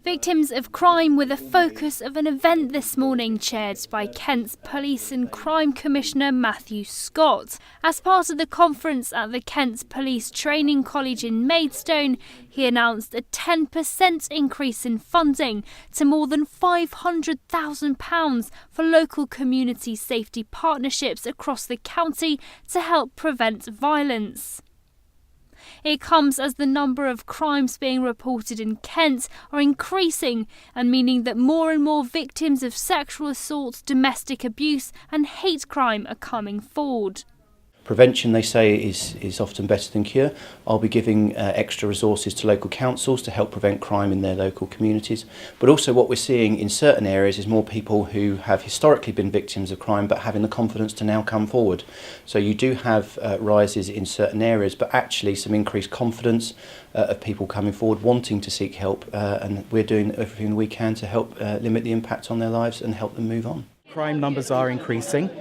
Victims of crime were the focus of an event this morning chaired by Kent's Police and Crime Commissioner Matthew Scott. As part of the conference at the Kent Police Training College in Maidstone, he announced a 10% increase in funding to more than £500,000 for local community safety partnerships across the county to help prevent violence. It comes as the number of crimes being reported in Kent are increasing and meaning that more and more victims of sexual assault, domestic abuse and hate crime are coming forward. Prevention, they say, is often better than cure. I'll be giving extra resources to local councils to help prevent crime in their local communities. But also what we're seeing in certain areas is more people who have historically been victims of crime but having the confidence to now come forward. So you do have rises in certain areas, but actually some increased confidence of people coming forward, wanting to seek help, and we're doing everything we can to help limit the impact on their lives and help them move on. Crime numbers are increasing.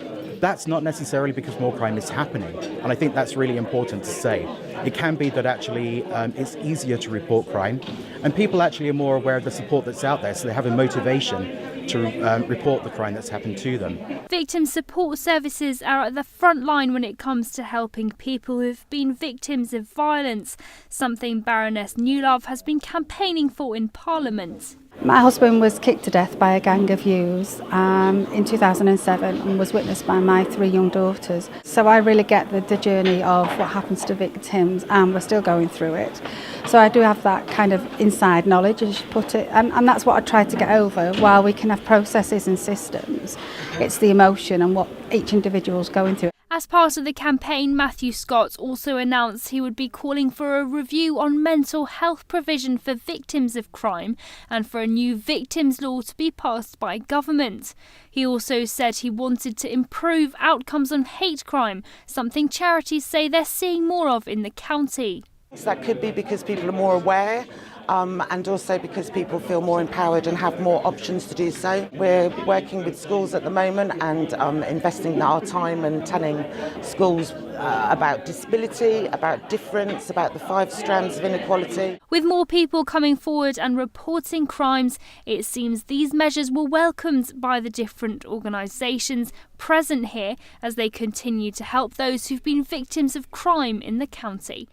That's not necessarily because more crime is happening, and I think that's really important to say. It can be that actually it's easier to report crime, and people actually are more aware of the support that's out there, so they have a motivation to report the crime that's happened to them. Victim support services are at the front line when it comes to helping people who have been victims of violence, something Baroness Newlove has been campaigning for in Parliament. My husband was kicked to death by a gang of youths in 2007 and was witnessed by my 3 young daughters. So I really get the journey of what happens to victims, and we're still going through it. So I do have that kind of inside knowledge, as you put it, and that's what I try to get over. While we can have processes and systems, it's the emotion and what each individual is going through. As part of the campaign, Matthew Scott also announced he would be calling for a review on mental health provision for victims of crime and for a new victims law to be passed by government. He also said he wanted to improve outcomes on hate crime, something charities say they're seeing more of in the county. That could be because people are more aware, and also because people feel more empowered and have more options to do so. We're working with schools at the moment and investing our time and telling schools about disability, about difference, about the 5 strands of inequality. With more people coming forward and reporting crimes, it seems these measures were welcomed by the different organisations present here as they continue to help those who've been victims of crime in the county.